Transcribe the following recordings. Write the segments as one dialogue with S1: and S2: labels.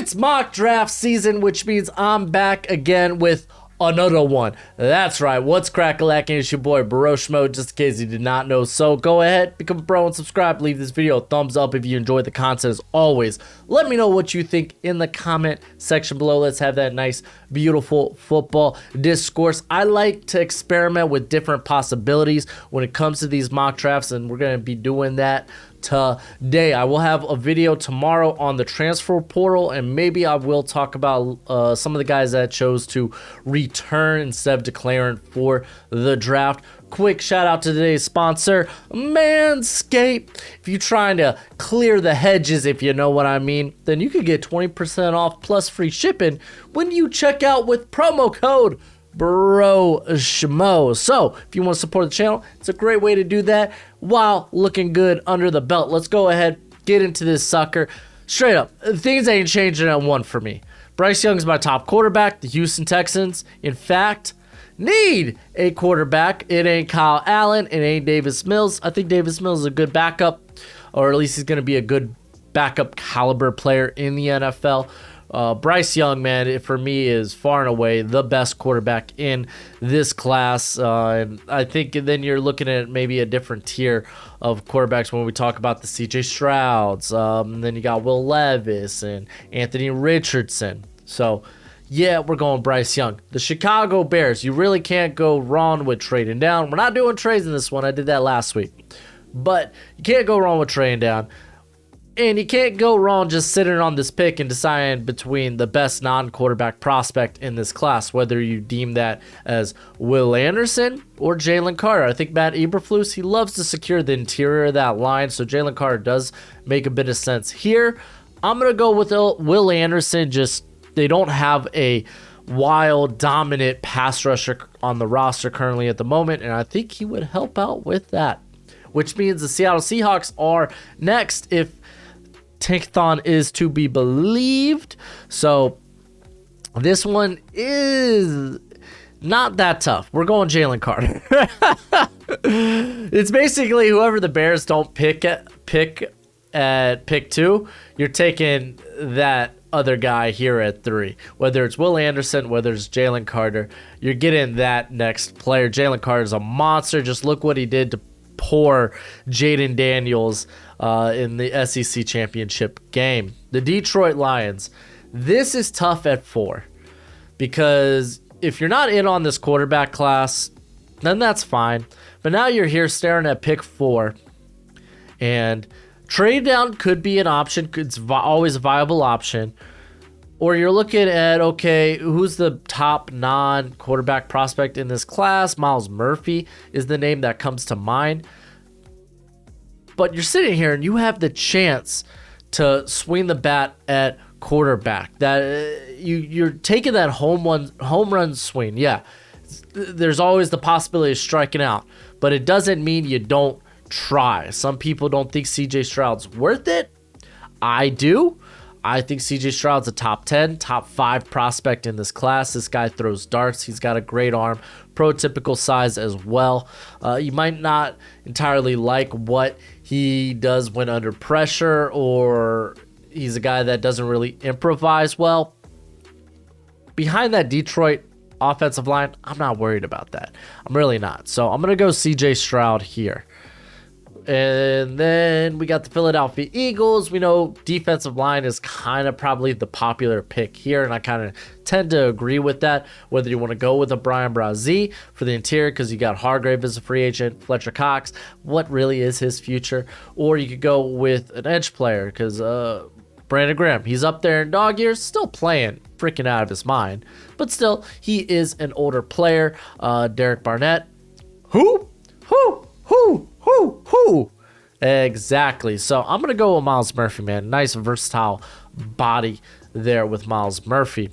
S1: It's mock draft season, which means I'm back again with another one. That's right. What's crack-a-lacking? It's your boy Broshmo, just in case you did not know. So go ahead, become a bro and subscribe. Leave this video a thumbs up if you enjoyed the content. As always, let me know what you think in the comment section below. Let's have that nice, beautiful football discourse. I like to experiment with different possibilities when it comes to these mock drafts, and we're going to be doing that today. I will have a video tomorrow on the transfer portal, and maybe I will talk about some of the guys that chose to return instead of declaring for the draft. Quick shout out to today's sponsor, Manscaped. If you're trying to clear the hedges, if you know what I mean, then you could get 20% off plus free shipping when you check out with promo code Broshmo. So if you want to support the channel, it's a great way to do that while looking good under the belt. Let's go ahead, get into this sucker. Straight up, things ain't changing at one for me. Bryce Young's my top quarterback. The Houston Texans, in fact, need a quarterback. It ain't Kyle Allen. It ain't Davis Mills. I think Davis Mills is a good backup, or at least he's going to be a good backup caliber player in the NFL. Bryce Young, man, for me is far and away the best quarterback in this class. And I think then you're looking at maybe a different tier of quarterbacks when we talk about the CJ Strouds. Then you got Will Levis and Anthony Richardson. So, yeah, we're going Bryce Young. The Chicago Bears, you really can't go wrong with trading down. We're not doing trades in this one. I did that last week. But you can't go wrong with trading down. And you can't go wrong just sitting on this pick and deciding between the best non-quarterback prospect in this class, whether you deem that as Will Anderson or Jalen Carter. I think Matt Eberflus, he loves to secure the interior of that line, so Jalen Carter does make a bit of sense here. I'm going to go with Will Anderson. Just they don't have a wild, dominant pass rusher on the roster currently at the moment, and I think he would help out with that, which means the Seattle Seahawks are next if Tankathon is to be believed. So this one is not that tough. We're going Jalen Carter. It's basically whoever the Bears don't pick at pick 2, you're taking that other guy here at 3. Whether it's Will Anderson, whether it's Jalen Carter, you're getting that next player. Jalen Carter is a monster. Just look what he did to poor Jaden Daniels in the SEC championship game. The Detroit Lions, this is tough at 4 because if you're not in on this quarterback class, then that's fine. But now you're here staring at pick 4, and trade down could be an option. It's always a viable option. Or you're looking at, okay, who's the top non-quarterback prospect in this class? Myles Murphy is the name that comes to mind. But you're sitting here and you have the chance to swing the bat at quarterback. That you're taking that home run swing. Yeah, there's always the possibility of striking out, but it doesn't mean you don't try. Some people don't think CJ Stroud's worth it. I do. I think CJ Stroud's a top 10, top 5 prospect in this class. This guy throws darts. He's got a great arm, prototypical size as well. You might not entirely like what he does when under pressure, or he's a guy that doesn't really improvise well. Behind that Detroit offensive line, I'm not worried about that. I'm really not. So I'm going to go CJ Stroud here. And then we got the Philadelphia Eagles. We know defensive line is kind of probably the popular pick here, and I kind of tend to agree with that. Whether you want to go with a Brian Brazee for the interior because you got Hargrave as a free agent, Fletcher Cox, what really is his future? Or you could go with an edge player because Brandon Graham, he's up there in dog years, still playing freaking out of his mind, but still, he is an older player. Derek Barnett, who? Exactly. So I'm going to go with Myles Murphy, man. Nice, versatile body there with Myles Murphy.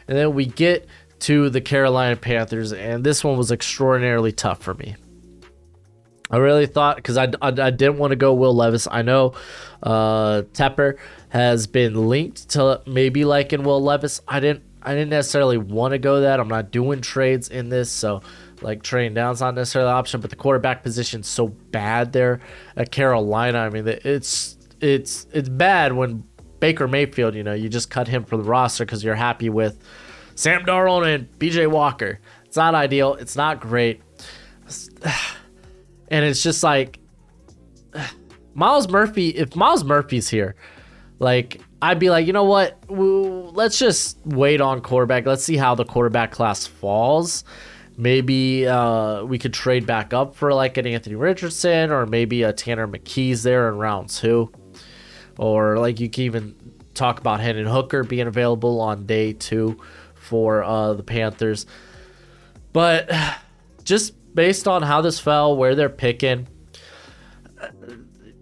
S1: And then we get to the Carolina Panthers, and this one was extraordinarily tough for me. I really thought, because I didn't want to go Will Levis. I know Tepper has been linked to maybe liking Will Levis. I didn't necessarily want to go that. I'm not doing trades in this, so like trading down's not necessarily an option, but the quarterback position's so bad there at Carolina. I mean, it's bad when Baker Mayfield, you just cut him from the roster because you're happy with Sam Darnold and BJ Walker. It's not ideal. It's not great. And it's just like Myles Murphy, if Myles Murphy's here, like I'd be like, you know what? Let's just wait on quarterback. Let's see how the quarterback class falls. Maybe we could trade back up for like an Anthony Richardson or maybe a Tanner McKee's there in round 2. Or like you can even talk about Hendon Hooker being available on day 2 for the Panthers. But just based on how this fell, where they're picking,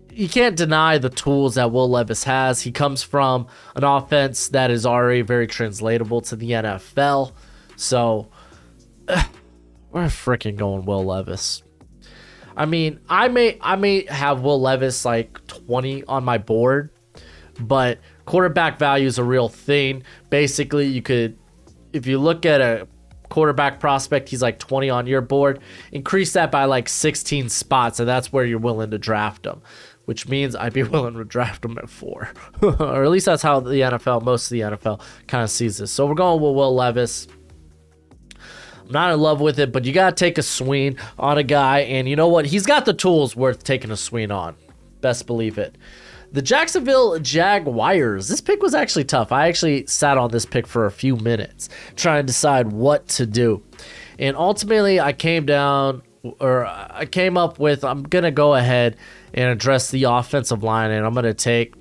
S1: you can't deny the tools that Will Levis has. He comes from an offense that is already very translatable to the NFL. So we're freaking going Will Levis. I mean, I may have Will Levis like 20 on my board, but quarterback value is a real thing. Basically, you could, if you look at a quarterback prospect, he's like 20 on your board, increase that by like 16 spots, and that's where you're willing to draft him, which means I'd be willing to draft him at 4. Or at least that's how the NFL, most of the NFL kind of sees this. So we're going with Will Levis. I'm not in love with it, but you got to take a swing on a guy, and you know what? He's got the tools worth taking a swing on. Best believe it. The Jacksonville Jaguars. This pick was actually tough. I actually sat on this pick for a few minutes trying to decide what to do. And ultimately, I came up with, I'm going to go ahead and address the offensive line, and I'm going to take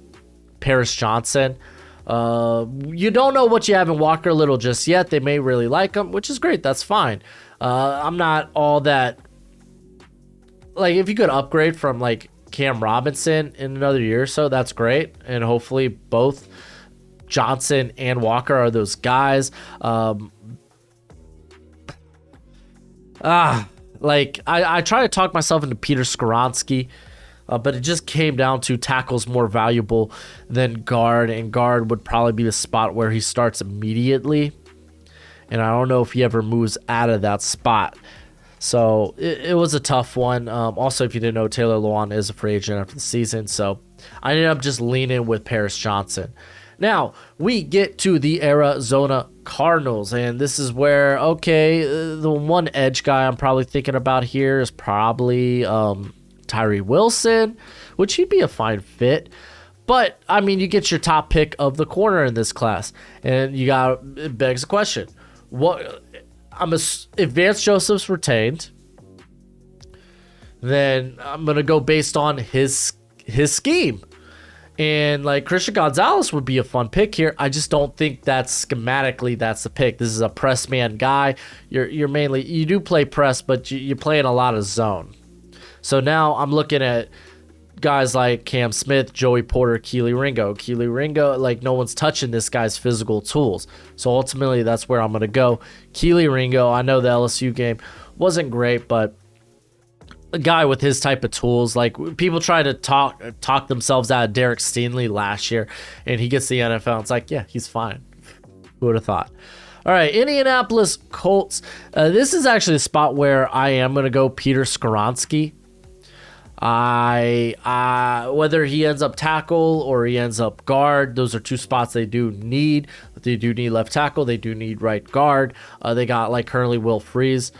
S1: Paris Johnson. You don't know what you have in Walker Little just yet. They may really like him, which is great. That's fine. I'm not all that, like, if you could upgrade from like Cam Robinson in another year or so, that's great. And hopefully both Johnson and Walker are those guys. Like I try to talk myself into Peter Skoronski, but it just came down to tackles more valuable than guard, and guard would probably be the spot where he starts immediately. And I don't know if he ever moves out of that spot. So it was a tough one. Also, if you didn't know, Taylor Lewan is a free agent after the season. So I ended up just leaning with Paris Johnson. Now, we get to the Arizona Cardinals, and this is where, okay, the one edge guy I'm probably thinking about here is probably Tyree Wilson, which he'd be a fine fit. But, I mean, you get your top pick of the corner in this class, and it begs the question. If Vance Joseph's retained, then I'm going to go based on his scheme. And like Christian Gonzalez would be a fun pick here. I just don't think that's the pick. This is a press man guy. You're mainly, you do play press, but you're playing a lot of zone. So now I'm looking at guys like Cam Smith, Joey Porter, Keely Ringo. Keely Ringo, like no one's touching this guy's physical tools. So ultimately that's where I'm going to go. Keely Ringo, I know the LSU game wasn't great, but a guy with his type of tools, like people try to talk themselves out of Derek Stingley last year, and he gets the NFL. It's like, yeah, he's fine. Who would have thought? All right, Indianapolis Colts. This is actually a spot where I am going to go Peter Skoronski. Whether he ends up tackle or he ends up guard, those are two spots they do need. They do need left tackle. They do need right guard. They got like currently Will Freeze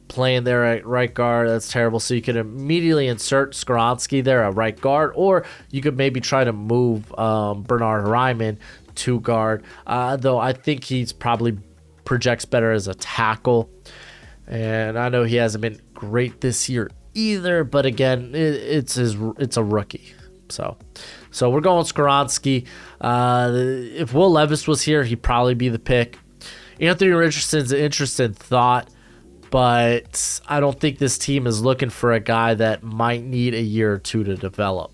S1: playing there at right guard. That's terrible. So you could immediately insert Skoronski there at right guard, or you could maybe try to move Bernard Ryman to guard. Though I think he's probably projects better as a tackle. And I know he hasn't been great this year either, but again, it's a rookie. So we're going Skoronski. If Will Levis was here, he'd probably be the pick. Anthony Richardson's an interesting thought, but I don't think this team is looking for a guy that might need a year or two to develop.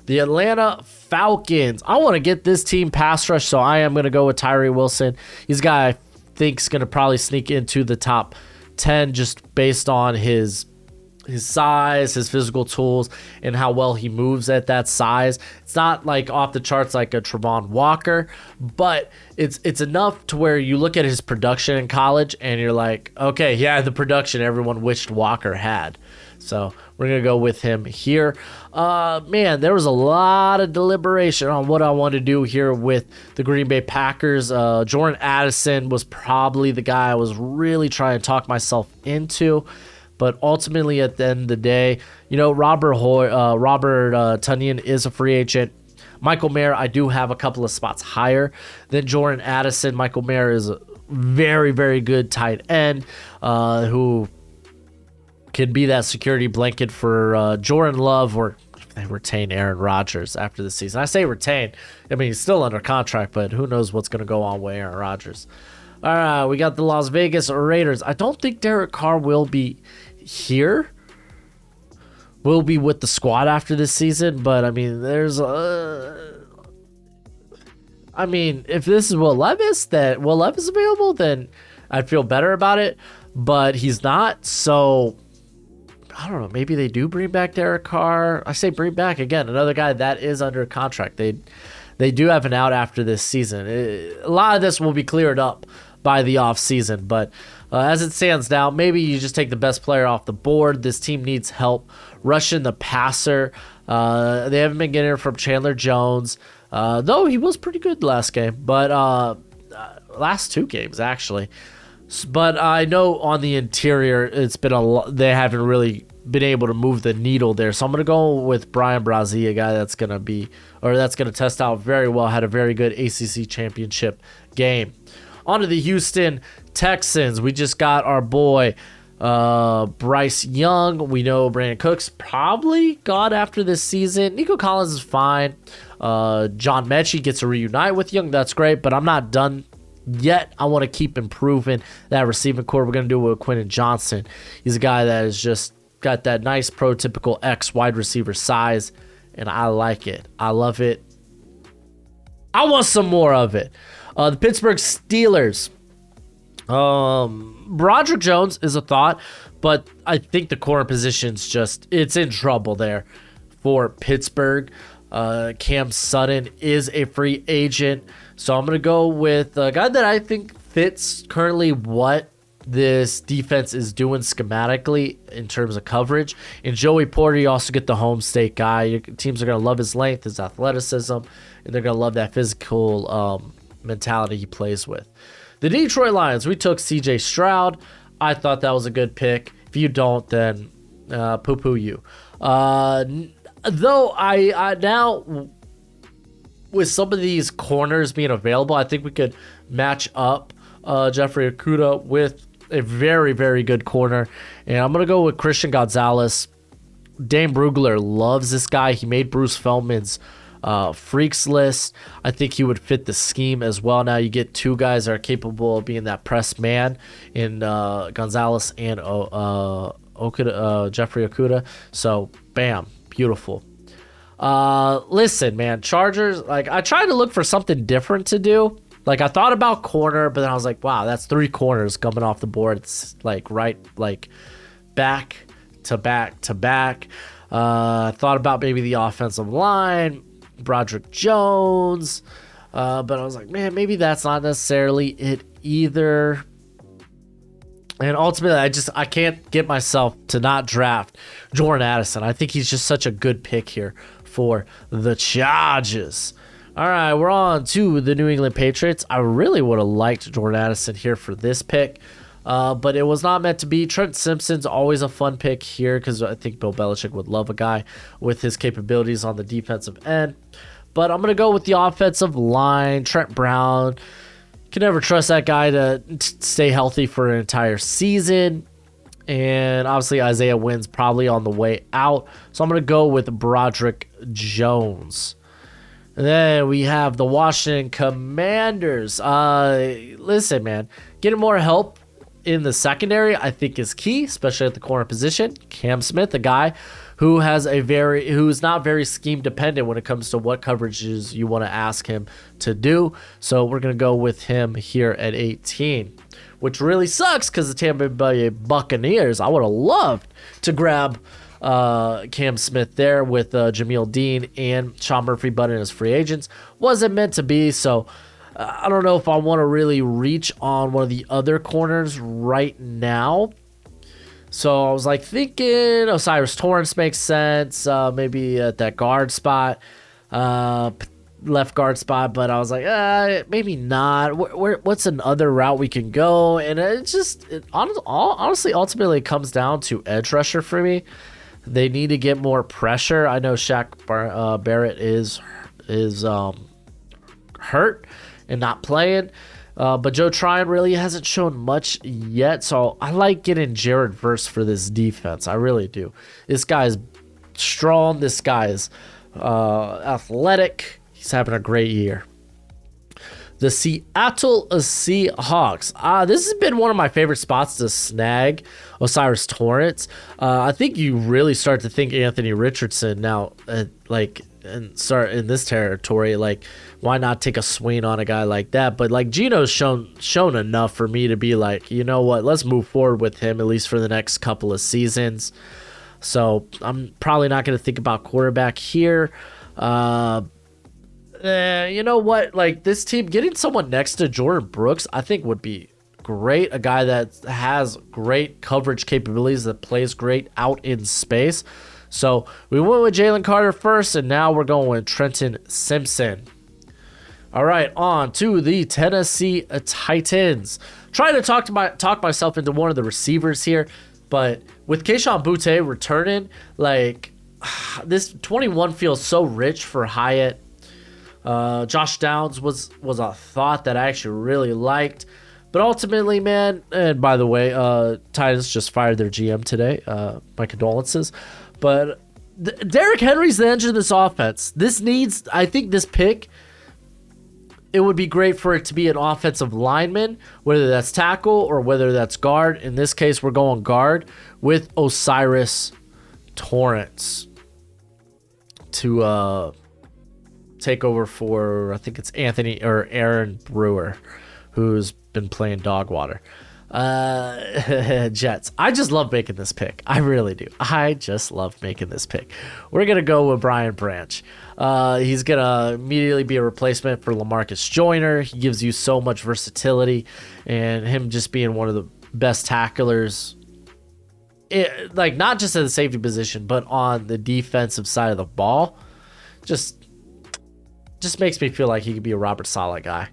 S1: The Atlanta Falcons. I want to get this team pass rush, so I am going to go with Tyree Wilson. He's a guy I think is going to probably sneak into the top 10 just based on his size, his physical tools, and how well he moves at that size. It's not like off the charts like a Travon Walker, but it's enough to where you look at his production in college and you're like, okay, yeah, the production everyone wished Walker had. So We're going to go with him here. Man, there was a lot of deliberation on what I want to do here with the Green Bay Packers. Jordan Addison was probably the guy I was really trying to talk myself into. But ultimately, at the end of the day, Robert Tonyan is a free agent. Michael Mayer, I do have a couple of spots higher than Jordan Addison. Michael Mayer is a very, very good tight end who could be that security blanket for Jordan Love, or if they retain Aaron Rodgers after the season. I say retain. I mean, he's still under contract, but who knows what's going to go on with Aaron Rodgers. All right, we got the Las Vegas Raiders. I don't think Derek Carr will be here. Will be with the squad after this season, but I mean, if this is Will Levis available, then I'd feel better about it, but he's not. So I don't know. Maybe they do bring back Derek Carr. I say bring back again, another guy that is under contract. They do have an out after this season. A lot of this will be cleared up by the offseason, but as it stands now, maybe you just take the best player off the board. This team needs help rushing the passer. They haven't been getting it from Chandler Jones, though he was pretty good last game, but last 2 games actually. But I know on the interior, it's been they haven't really been able to move the needle there. So I'm going to go with Brian Brazee, a guy that's going to test out very well, had a very good ACC championship game. On to the Houston Texans. We just got our boy Bryce Young. We know Brandon Cooks probably gone after this season. Nico Collins is fine. John Mechie gets to reunite with Young. That's great, but I'm not done yet. I want to keep improving that receiving core. We're going to do it with Quentin Johnson. He's a guy that has just got that nice prototypical X wide receiver size, and I like it. I love it. I want some more of it. The Pittsburgh Steelers. Broderick Jones is a thought, but I think the corner position's it's in trouble there for Pittsburgh. Cam Sutton is a free agent, so I'm going to go with a guy that I think fits currently what this defense is doing schematically in terms of coverage. And Joey Porter, you also get the home state guy. Your teams are going to love his length, his athleticism, and they're going to love that physical mentality he plays with. The Detroit Lions, we took CJ Stroud. I thought that was a good pick. If you don't, then poo-poo you. Though I now, with some of these corners being available, I think we could match up Jeffrey Okudah with a very, very good corner. And I'm going to go with Christian Gonzalez. Dane Brugler loves this guy. He made Bruce Feldman's freaks list. I think he would fit the scheme as well. Now you get 2 guys that are capable of being that press man in Gonzalez and Jeffrey Okudah. So, bam, beautiful. Listen, man, Chargers, I tried to look for something different to do. I thought about corner, but then I was like, wow, that's 3 corners coming off the board. It's back to back to back. Thought about maybe the offensive line, Broderick Jones, but I was like, man, maybe that's not necessarily it either. And ultimately, I can't get myself to not draft Jordan Addison. I think he's just such a good pick here for the Chargers. All right, we're on to the New England Patriots. I really would have liked Jordan Addison here for this pick, but it was not meant to be. Trent Simpson's always a fun pick here because I think Bill Belichick would love a guy with his capabilities on the defensive end. But I'm going to go with the offensive line. Trent Brown. Can never trust that guy to stay healthy for an entire season. And obviously Isaiah Wynn's probably on the way out. So I'm going to go with Broderick Jones. And then we have the Washington Commanders. Listen, man, getting more help in the secondary I think is key, especially at the corner position. Cam Smith, a guy who's not very scheme dependent when it comes to what coverages you want to ask him to do. So we're going to go with him here at 18, which really sucks because the Tampa Bay Buccaneers, I would have loved to grab Cam Smith there with Jameel Dean and Sean Murphy Bunting as free agents. Wasn't meant to be, so I don't know if I want to really reach on one of the other corners right now. So I was like thinking Osiris Torrance makes sense, maybe at that guard spot, left guard spot. But I was like, maybe not. What's another route we can go? And honestly, ultimately, it comes down to edge rusher for me. They need to get more pressure. I know Shaq Barrett is hurt and not playing. But Joe Tryon really hasn't shown much yet, so I like getting Jared Verse for this defense. I really do. This guy's strong. This guy's athletic. He's having a great year. The Seattle Seahawks. This has been one of my favorite spots to snag Osiris Torrance. I think you really start to think Anthony Richardson now, and start in this territory. Like, why not take a swing on a guy like that? But like Gino's shown enough for me to be like, you know what, let's move forward with him at least for the next couple of seasons. So I'm probably not going to think about quarterback here. You know what, like this team getting someone next to Jordan Brooks I think would be great. A guy that has great coverage capabilities, that plays great out in space. So we went with Jalen Carter first, and now we're going with Trenton Simpson. All right, on to the Tennessee Titans. Trying to talk myself into one of the receivers here, but with Kayshon Boutte returning, like this 21 feels so rich for Hyatt. Josh Downs was a thought that I actually really liked. But ultimately, man, and by the way, Titans just fired their GM today. My condolences. But Derrick Henry's the engine of this offense. I think this pick, it would be great for it to be an offensive lineman, whether that's tackle or whether that's guard. In this case, we're going guard with Osiris Torrance to take over for, I think it's Aaron Brewer, who's been playing dog water. Jets. I just love making this pick. I really do. I just love making this pick. We're going to go with Brian Branch. He's going to immediately be a replacement for LaMarcus Joyner. He gives you so much versatility, and him just being one of the best tacklers, like not just at the safety position, but on the defensive side of the ball, just makes me feel like he could be a Robert Saleh guy.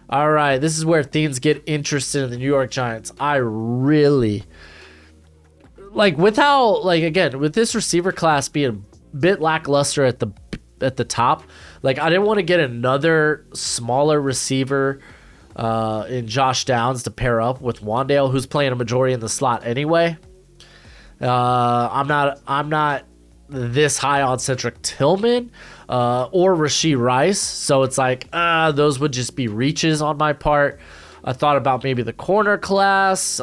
S1: All right, this is where things get interested in the New York Giants. I really like with this receiver class being a bit lackluster at the top. Like, I didn't want to get another smaller receiver in Josh Downs to pair up with Wan'Dale, who's playing a majority in the slot anyway. I'm not this high on Cedric Tillman or Rashee Rice, so it's like those would just be reaches on my part. I thought about maybe the corner class.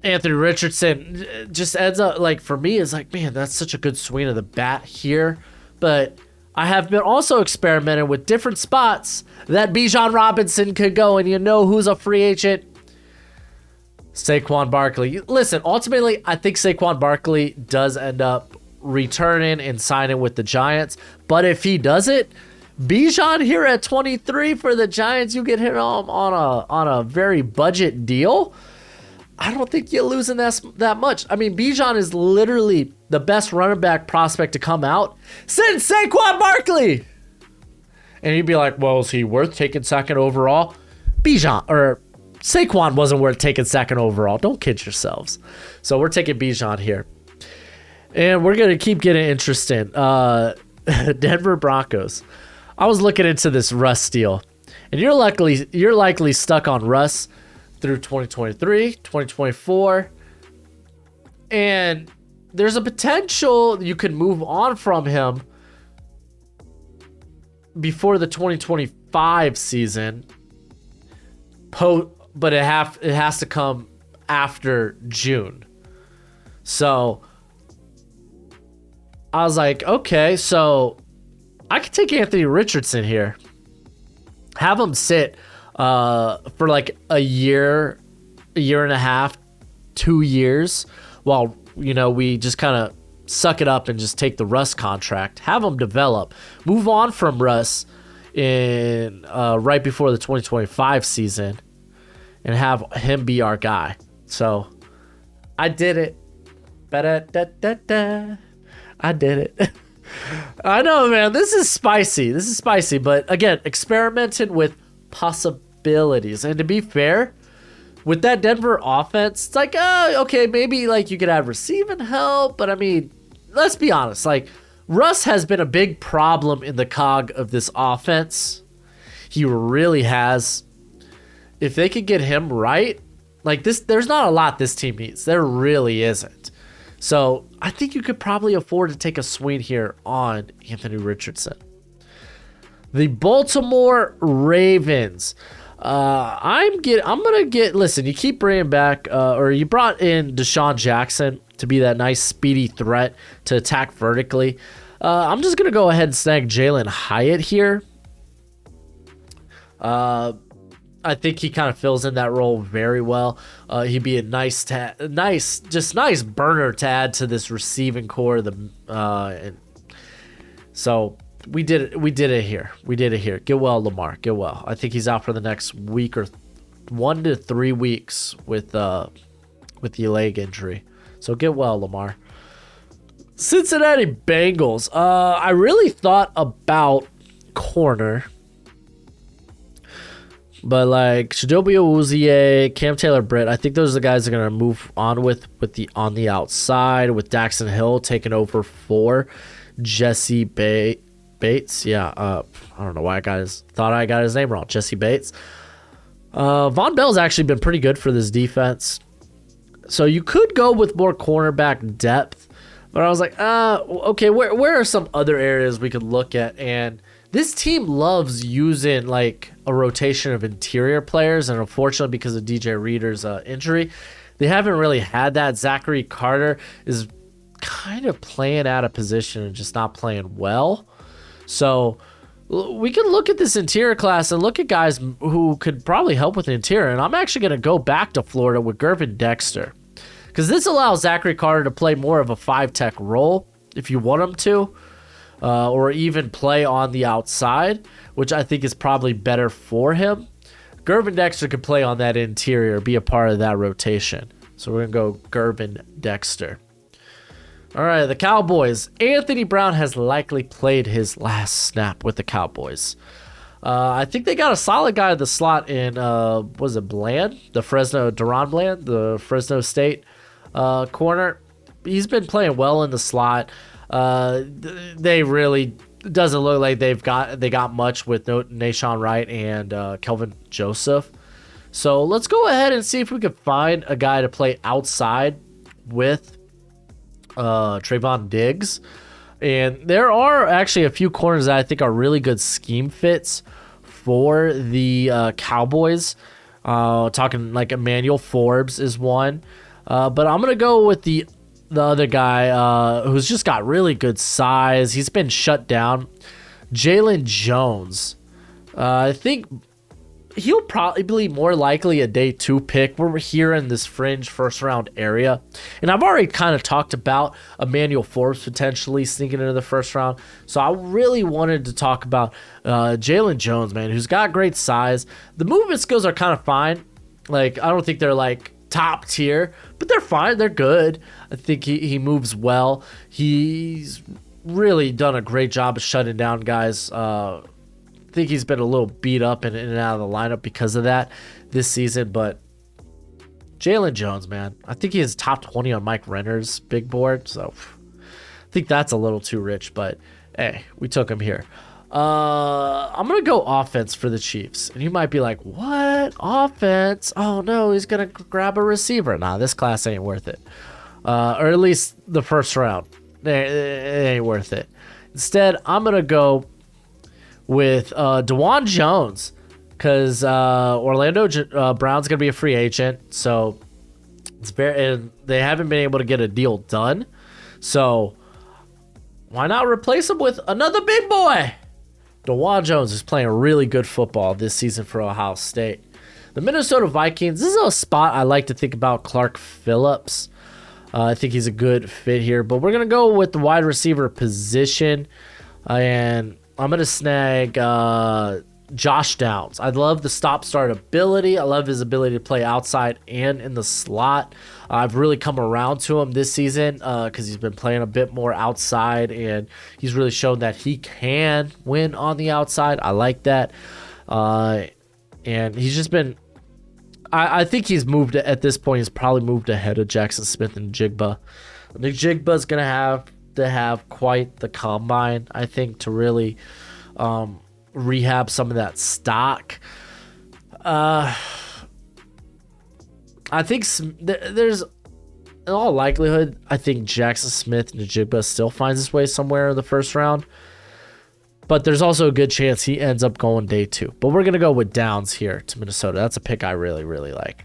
S1: Anthony Richardson just ends up, like, for me, is like, man, that's such a good swing of the bat here. But I have been also experimenting with different spots that Bijan Robinson could go, and you know who's a free agent? Saquon Barkley. Listen, ultimately, I think Saquon Barkley does end up returning and signing with the Giants. But if he does it, Bijan here at 23 for the Giants, you get hit on a very budget deal. I don't think you're losing that much. I mean, Bijan is literally the best running back prospect to come out since Saquon Barkley. And you'd be like, well, is he worth taking second overall? Saquon wasn't worth taking second overall. Don't kid yourselves. So we're taking Bijan here. And we're going to keep getting interested. Denver Broncos. I was looking into this Russ deal. And you're likely stuck on Russ through 2023, 2024. And there's a potential you could move on from him before the 2025 season. But it has to come after June. So I was like, okay, so I could take Anthony Richardson here. Have him sit for like a year and a half, 2 years, while, we just kind of suck it up and just take the Russ contract. Have him develop. Move on from Russ in right before the 2025 season. And have him be our guy. So I did it. Ba-da-da-da-da. I did it. I know, man. This is spicy. But again, experimented with possibilities. And to be fair, with that Denver offense, it's like, okay, maybe like you could have receiving help. But I mean, let's be honest. Like, Russ has been a big problem in the cog of this offense. He really has. If they could get him right, like this, there's not a lot this team needs. There really isn't. So I think you could probably afford to take a swing here on Anthony Richardson. The Baltimore Ravens. Listen, you keep bringing back, or you brought in Deshaun Jackson to be that nice speedy threat to attack vertically. I'm just going to go ahead and snag Jalen Hyatt here. I think he kind of fills in that role very well. He'd be a nice burner to add to this receiving core. So we did it here. Get well, Lamar. Get well. I think he's out for the next week or 1 to 3 weeks with the leg injury. So get well, Lamar. Cincinnati Bengals. I really thought about corner. But like Chidobe Awuzie, Cam Taylor-Britt, I think those are the guys they're gonna move on with on the outside, with Daxton Hill taking over for Jesse Bates. Yeah, I don't know why thought I got his name wrong. Jesse Bates. Von Bell's actually been pretty good for this defense, so you could go with more cornerback depth. But I was like, okay, where are some other areas we could look at? And this team loves using like a rotation of interior players, and unfortunately because of DJ Reader's injury, they haven't really had that. Zachary Carter is kind of playing out of position and just not playing well. So we can look at this interior class and look at guys who could probably help with the interior. And I'm actually going to go back to Florida with Gervin Dexter, because this allows Zachary Carter to play more of a 5-tech role if you want him to. Or even play on the outside, which I think is probably better for him. Gervin Dexter could play on that interior, be a part of that rotation. So we're going to go Gervin Dexter. All right, the Cowboys. Anthony Brown has likely played his last snap with the Cowboys. I think they got a solid guy at the slot in, was it Bland? Deron Bland, the Fresno State corner. He's been playing well in the slot. They really doesn't look like they got much with Nashawn Wright and Kelvin Joseph. So let's go ahead and see if we can find a guy to play outside with Trayvon Diggs. And there are actually a few corners that I think are really good scheme fits for the Cowboys. Talking like Emmanuel Forbes is one. But I'm going to go with the other guy who's just got really good size. He's been shut down. Jalen Jones. I think he'll probably be more likely a day 2 pick. We're here in this fringe first round area. And I've already kind of talked about Emmanuel Forbes potentially sneaking into the first round. So I really wanted to talk about Jalen Jones, man, who's got great size. The movement skills are kind of fine. Like, I don't think they're like top tier, but they're fine. They're good. I think he moves well. He's really done a great job of shutting down guys. I think he's been a little beat up in and out of the lineup because of that this season, but Jalen Jones, man, I think he is top 20 on Mike Renner's big board, so I think that's a little too rich, but hey, we took him here. I'm going to go offense for the Chiefs. And you might be like, what? Offense? Oh, no, he's going to grab a receiver. Nah, this class ain't worth it. Or at least the first round. It ain't worth it. Instead, I'm going to go with DeJuan Jones, because Orlando Brown's going to be a free agent. So and they haven't been able to get a deal done. So why not replace him with another big boy? DeJuan Jones is playing really good football this season for Ohio State. The Minnesota Vikings, this is a spot I like to think about Clark Phillips. I think he's a good fit here, but we're going to go with the wide receiver position, and I'm going to snag Josh Downs. I love the stop-start ability. I love his ability to play outside and in the slot. I've really come around to him this season because he's been playing a bit more outside, and he's really shown that he can win on the outside. I like that. And he's just been... I think he's moved at this point. He's probably moved ahead of Jackson Smith and Jigba. I think Jigba's going to have quite the combine, I think, to really rehab some of that stock. I think there's, in all likelihood, I think Jackson Smith and Jigba still finds his way somewhere in the first round. But there's also a good chance he ends up going day 2. But we're going to go with Downs here to Minnesota. That's a pick I really, really like.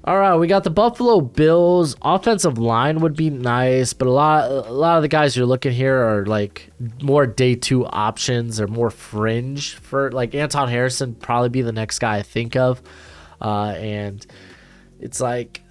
S1: All right, we got the Buffalo Bills. Offensive line would be nice, but a lot of the guys you're looking here are like more day 2 options or more fringe. For like Anton Harrison, probably be the next guy I think of. And it's like,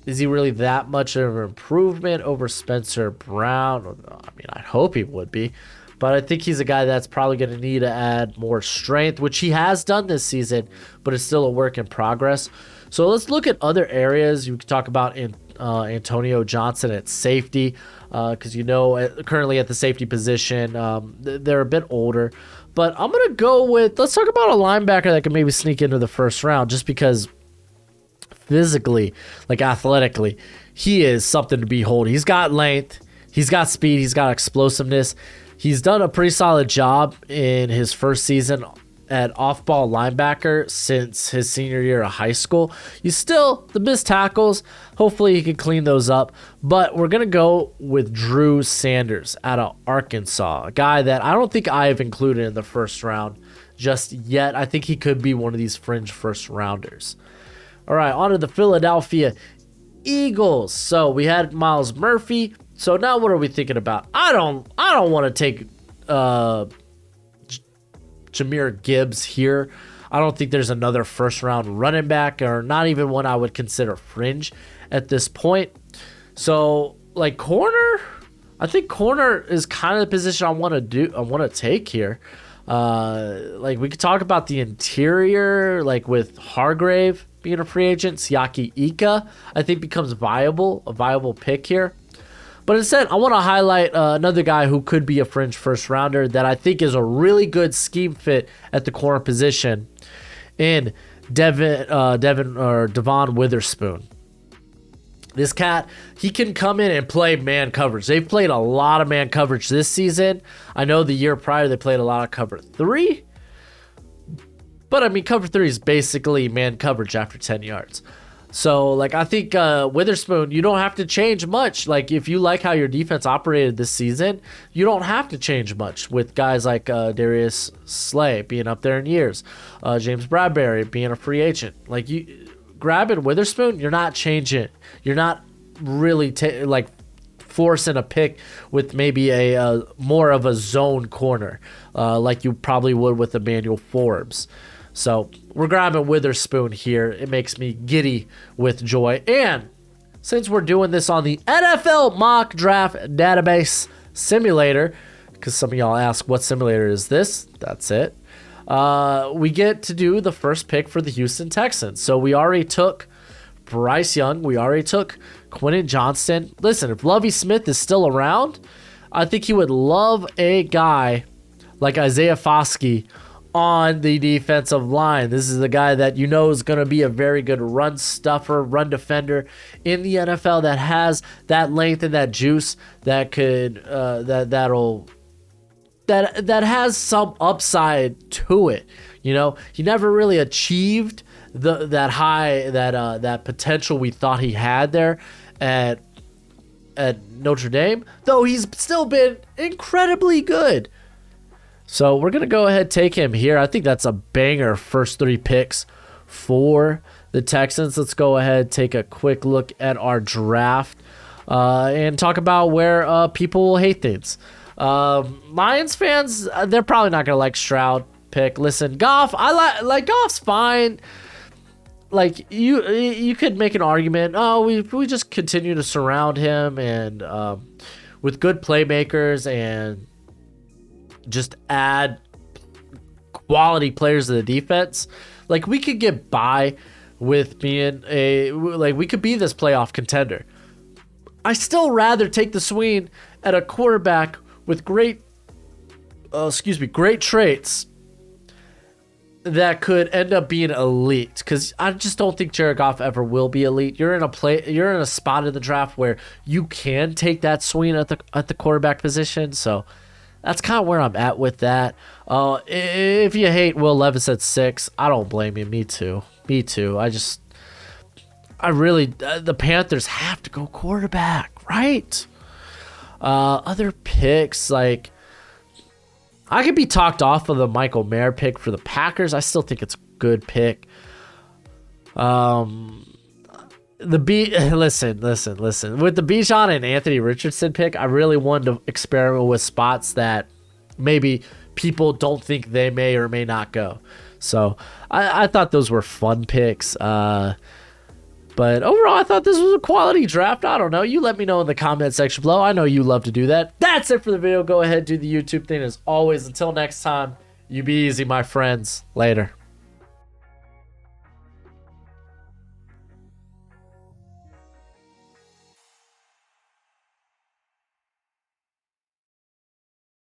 S1: is he really that much of an improvement over Spencer Brown? I mean, I hope he would be. But I think he's a guy that's probably going to need to add more strength, which he has done this season, but it's still a work in progress. So let's look at other areas. You can talk about Antonio Johnson at safety, because currently at the safety position, they're a bit older. But I'm going to go with, let's talk about a linebacker that can maybe sneak into the first round, just because physically, like athletically, he is something to behold. He's got length, he's got speed, he's got explosiveness. He's done a pretty solid job in his first season at off-ball linebacker since his senior year of high school. He's still the missed tackles. Hopefully he can clean those up. But we're going to go with Drew Sanders out of Arkansas, a guy that I don't think I have included in the first round just yet. I think he could be one of these fringe first rounders. All right, on to the Philadelphia Eagles. So we had Myles Murphy. So now what are we thinking about? I don't want to take Jahmyr Gibbs here. I don't think there's another first round running back, or not even one I would consider fringe at this point. So like corner, I think corner is kind of the position I want to take here. Like we could talk about the interior, like with Hargrave being a free agent. Siaki Ika, I think, becomes a viable pick here. But instead, I want to highlight another guy who could be a fringe first rounder that I think is a really good scheme fit at the corner position in Devon Witherspoon. This cat, he can come in and play man coverage. They've played a lot of man coverage this season. I know the year prior they played a lot of cover 3. But I mean, cover 3 is basically man coverage after 10 yards. So, like, I think Witherspoon, you don't have to change much. Like, if you like how your defense operated this season, you don't have to change much with guys like Darius Slay being up there in years, James Bradbury being a free agent. Like, you grabbing Witherspoon, you're not changing. You're not really forcing a pick with maybe a more of a zone corner, like you probably would with Emmanuel Forbes. So we're grabbing Witherspoon here. It makes me giddy with joy. And since we're doing this on the NFL Mock Draft Database Simulator, because some of y'all ask, what simulator is this? That's it. We get to do the first pick for the Houston Texans. So we already took Bryce Young. We already took Quentin Johnston. Listen, if Lovie Smith is still around, I think he would love a guy like Isaiah Foskey on the defensive line. This is a guy that you know is going to be a very good run stuffer, run defender in the NFL that has that length and that juice that could that has some upside to it. You know, he never really achieved that potential we thought he had there at Notre Dame, though he's still been incredibly good. So we're going to go ahead and take him here. I think that's a banger first 3 picks for the Texans. Let's go ahead and take a quick look at our draft and talk about where people will hate things. Lions fans, they're probably not going to like Stroud pick. Listen, Goff, I like Goff's fine. Like you could make an argument, we just continue to surround him and with good playmakers and just add quality players in the defense, like we could get by with being we could be this playoff contender. I still rather take the swing at a quarterback with great traits that could end up being elite, because I just don't think Jared Goff ever will be elite. You're in a spot in the draft where you can take that swing at the quarterback position, so that's kind of where I'm at with that. If you hate Will Levis at 6, I don't blame you. Me too. The Panthers have to go quarterback, right? Other picks, like, I could be talked off of the Michael Mayer pick for the Packers. I still think it's a good pick. Listen. With the Bijan and Anthony Richardson pick, I really wanted to experiment with spots that maybe people don't think they may or may not go. So I thought those were fun picks. But overall, I thought this was a quality draft. I don't know. You let me know in the comment section below. I know you love to do that. That's it for the video. Go ahead, do the YouTube thing as always. Until next time, you be easy, my friends. Later.